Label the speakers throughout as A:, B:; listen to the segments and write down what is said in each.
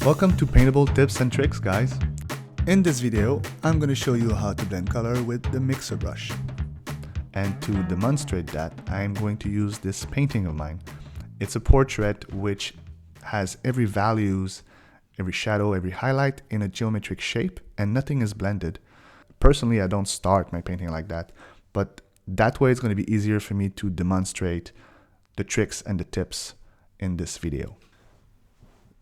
A: Welcome to Paintable Tips and Tricks, guys. In this video, I'm going to show you how to blend color with the mixer brush. And to demonstrate that, I'm going to use this painting of mine. It's a portrait which has every values, every shadow, every highlight in a geometric shape, and nothing is blended. Personally, I don't start my painting like that, but that way it's going to be easier for me to demonstrate the tricks and the tips in this video.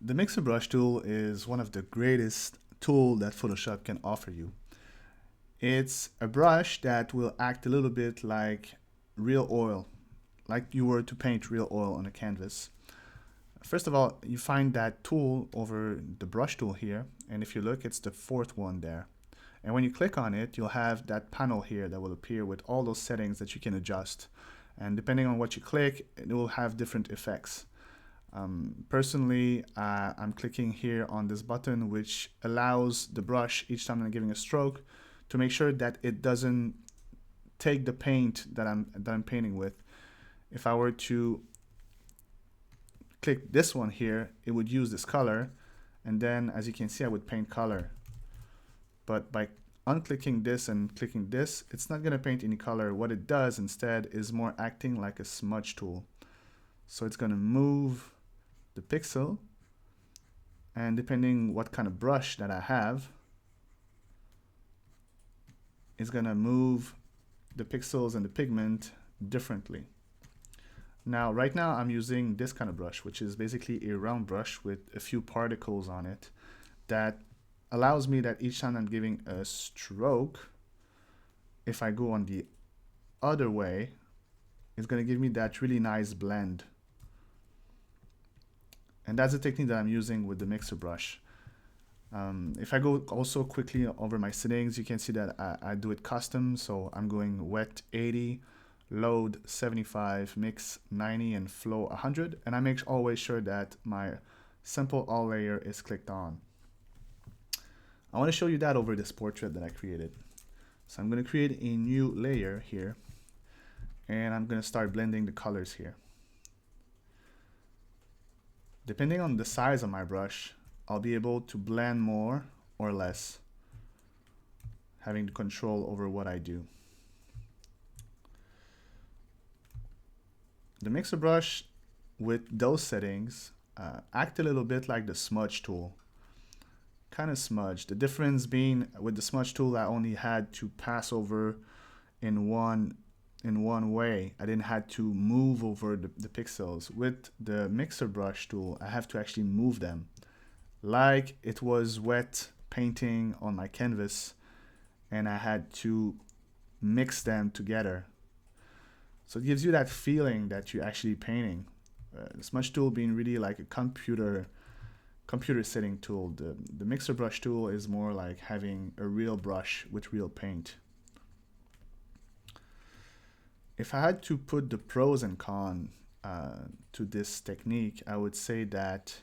A: The mixer brush tool is one of the greatest tools that Photoshop can offer you. It's a brush that will act a little bit like real oil, like you were to paint real oil on a canvas. First of all, you find that tool over the brush tool here, and if you look, it's the fourth one there. And when you click on it, you'll have that panel here that will appear with all those settings that you can adjust. And depending on what you click, it will have different effects. Personally, I'm clicking here on this button, which allows the brush, each time I'm giving a stroke, to make sure that it doesn't take the paint that I'm painting with. If I were to click this one here, it would use this color, and then as you can see, I would paint color. But by unclicking this and clicking this, it's not going to paint any color. What it does instead is more acting like a smudge tool. So it's going to move the pixel, and depending what kind of brush that I have, it's going to move the pixels and the pigment differently. Now, right now I'm using this kind of brush, which is basically a round brush with a few particles on it that allows me that each time I'm giving a stroke, if I go on the other way, it's going to give me that really nice blend. And that's the technique that I'm using with the mixer brush. If I go also quickly over my settings, you can see that I do it custom. So I'm going wet 80, load 75, mix 90, and flow 100. And I make always sure that my simple all layer is clicked on. I want to show you that over this portrait that I created. So I'm going to create a new layer here, and I'm going to start blending the colors here. Depending on the size of my brush, I'll be able to blend more or less, having control over what I do. The mixer brush with those settings act a little bit like the smudge tool. Kind of smudge. The difference being with the smudge tool, I only had to pass over in one way. I didn't have to move over the pixels. With the mixer brush tool, I have to actually move them like it was wet painting on my canvas, and I had to mix them together. So it gives you that feeling that you're actually painting. The smudge tool being really like a computer setting tool. The mixer brush tool is more like having a real brush with real paint. If I had to put the pros and cons to this technique, I would say that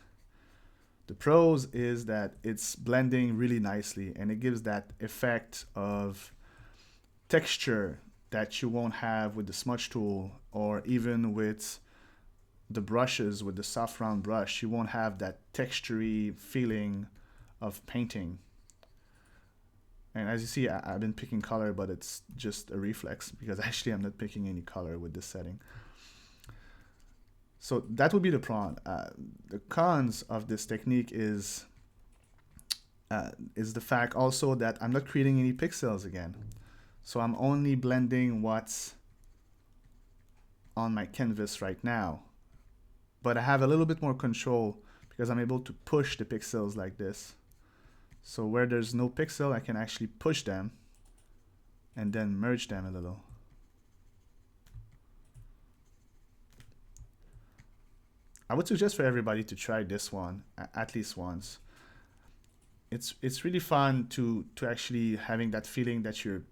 A: the pros is that it's blending really nicely, and it gives that effect of texture that you won't have with the smudge tool, or even with the brushes, with the soft round brush. You won't have that textury feeling of painting. And as you see, I've been picking color, but it's just a reflex because actually I'm not picking any color with this setting. So that would be the pro. The cons of this technique is the fact also that I'm not creating any pixels again. So I'm only blending what's on my canvas right now. But I have a little bit more control because I'm able to push the pixels like this. So where there's no pixel, I can actually push them and then merge them a little. I would suggest for everybody to try this one at least once. It's really fun to actually having that feeling that you're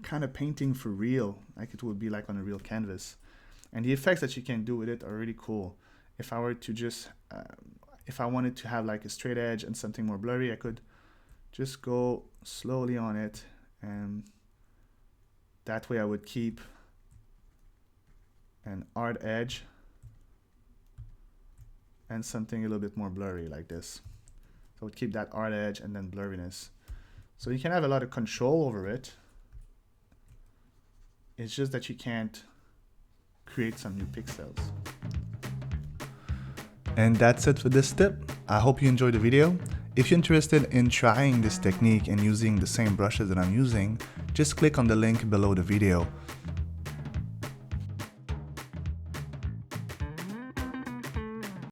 A: kind of painting for real, like it would be like on a real canvas. And the effects that you can do with it are really cool. If I were to just if I wanted to have like a straight edge and something more blurry, I could just go slowly on it, and that way I would keep an hard edge and something a little bit more blurry like this. So it would keep that hard edge and then blurriness. So you can have a lot of control over it. It's just that you can't create some new pixels. And that's it for this tip. I hope you enjoyed the video. If you're interested in trying this technique and using the same brushes that I'm using, just click on the link below the video.